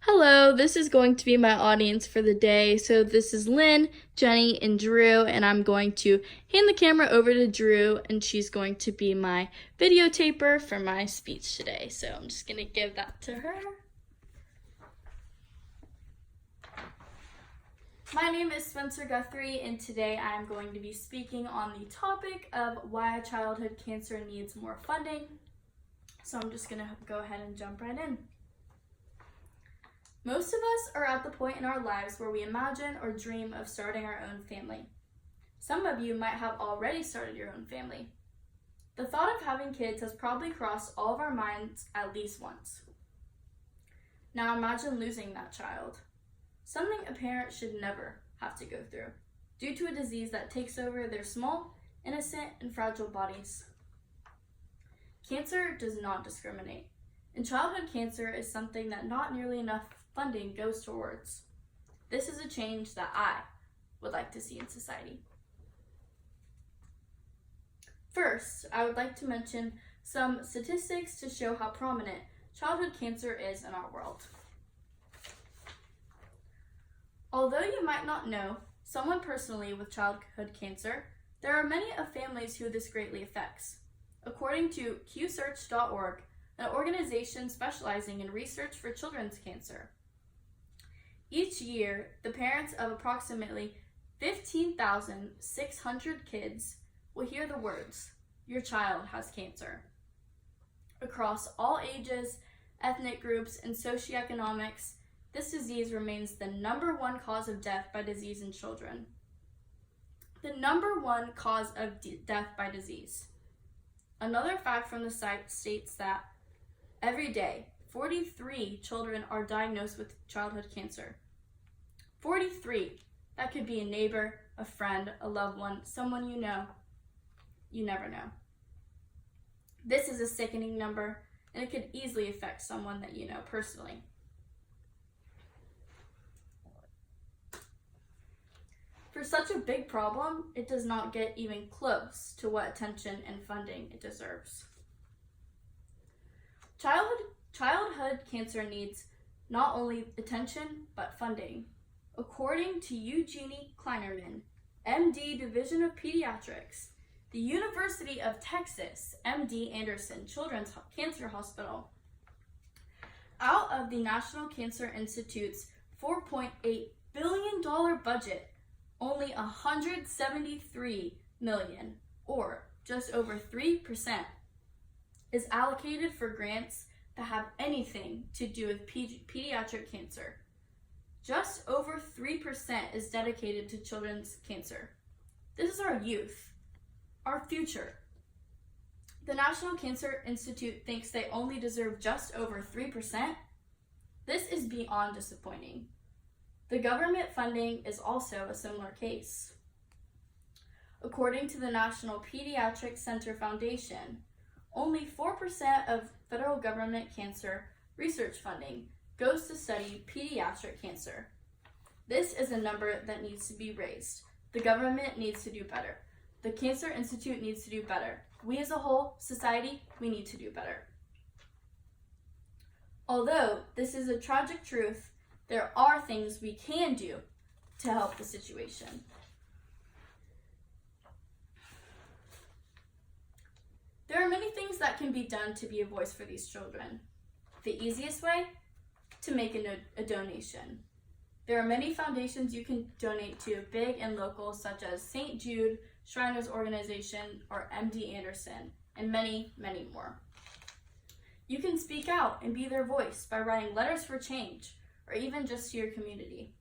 Hello, this is going to be my audience for the day. So this is Lynn, Jenny, and Drew, and I'm going to hand the camera over to Drew, and she's going to be my videotaper for my speech today. So I'm just going to give that to her. My name is Spencer Guthrie, and today I'm going to be speaking on the topic of why childhood cancer needs more funding. So I'm just going to go ahead and jump right in. Most of us are at the point in our lives where we imagine or dream of starting our own family. Some of you might have already started your own family. The thought of having kids has probably crossed all of our minds at least once. Now imagine losing that child. Something a parent should never have to go through, due to a disease that takes over their small, innocent, and fragile bodies. Cancer does not discriminate, and childhood cancer is something that not nearly enough funding goes towards. This is a change that I would like to see in society. First, I would like to mention some statistics to show how prominent childhood cancer is in our world. Although you might not know someone personally with childhood cancer, there are many of families who this greatly affects. According to qsearch.org, an organization specializing in research for children's cancer, each year, the parents of approximately 15,600 kids will hear the words, "Your child has cancer." Across all ages, ethnic groups, and socioeconomics, this disease remains the number one cause of death by disease in children. The number one cause of death by disease. Another fact from the site states that every day, 43 children are diagnosed with childhood cancer. 43. That could be a neighbor, a friend, a loved one, someone you know. You never know. This is a sickening number, and it could easily affect someone that you know personally. For such a big problem, it does not get even close to what attention and funding it deserves. Childhood cancer needs not only attention, but funding. According to Eugenie Kleinerman, MD, Division of Pediatrics, the University of Texas, MD Anderson Children's Cancer Hospital, out of the National Cancer Institute's $4.8 billion budget, only $173 million, or just over 3%, is allocated for grants that have anything to do with pediatric cancer. Just over 3% is dedicated to children's cancer. This is our youth, our future. The National Cancer Institute thinks they only deserve just over 3%. This is beyond disappointing. The government funding is also a similar case. According to the National Pediatric Center Foundation, only 4% of federal government cancer research funding goes to study pediatric cancer. This is a number that needs to be raised. The government needs to do better. The Cancer Institute needs to do better. We as a whole, society, we need to do better. Although this is a tragic truth, there are things we can do to help the situation. There are many things that can be done to be a voice for these children. The easiest way? To make a donation. There are many foundations you can donate to, big and local, such as St. Jude, Shriners Organization, or MD Anderson, and many, many more. You can speak out and be their voice by writing letters for change, or even just to your community.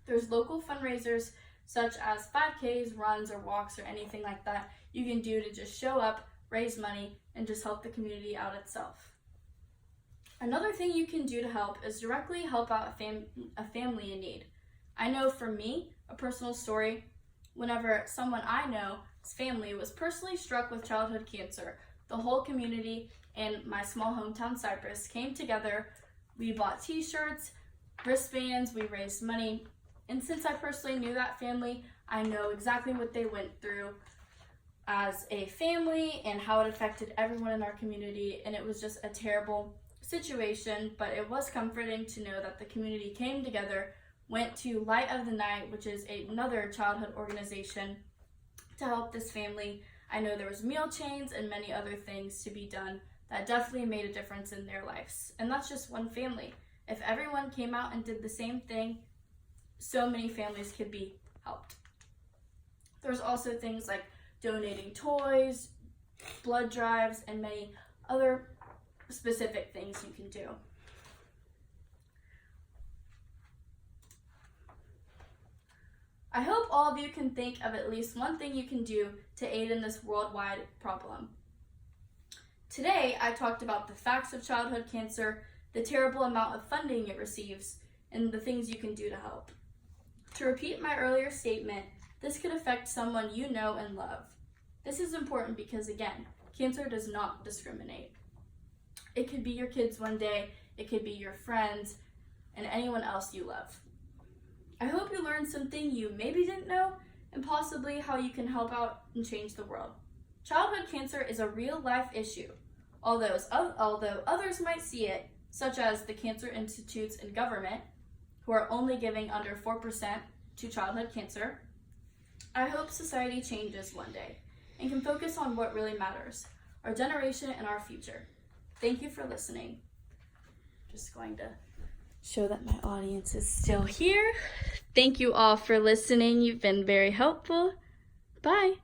There's local fundraisers such as 5Ks, runs, or walks, or anything like that you can do to just show up, raise money, and just help the community out itself. Another thing you can do to help is directly help out a family in need. I know for me, a personal story, whenever someone I know's family was personally struck with childhood cancer, the whole community in my small hometown, Cypress, came together. We bought t-shirts, wristbands, we raised money, and since I personally knew that family, I know exactly what they went through as a family and how it affected everyone in our community, and it was just a terrible situation, but it was comforting to know that the community came together, went to Light of the Night, which is another childhood organization, to help this family. I know there was meal chains and many other things to be done that definitely made a difference in their lives. And that's just one family. If everyone came out and did the same thing, so many families could be helped. There's also things like donating toys, blood drives, and many other specific things you can do. I hope all of you can think of at least one thing you can do to aid in this worldwide problem. Today, I talked about the facts of childhood cancer, the terrible amount of funding it receives, and the things you can do to help. To repeat my earlier statement, this could affect someone you know and love. This is important because, again, cancer does not discriminate. It could be your kids one day, it could be your friends, and anyone else you love. I hope you learned something you maybe didn't know, and possibly how you can help out and change the world. Childhood cancer is a real-life issue. Although others might see it, such as the cancer institutes and government, who are only giving under 4% to childhood cancer, I hope society changes one day and can focus on what really matters, our generation and our future. Thank you for listening. Just going to show that my audience is still here. Thank you all for listening. You've been very helpful. Bye.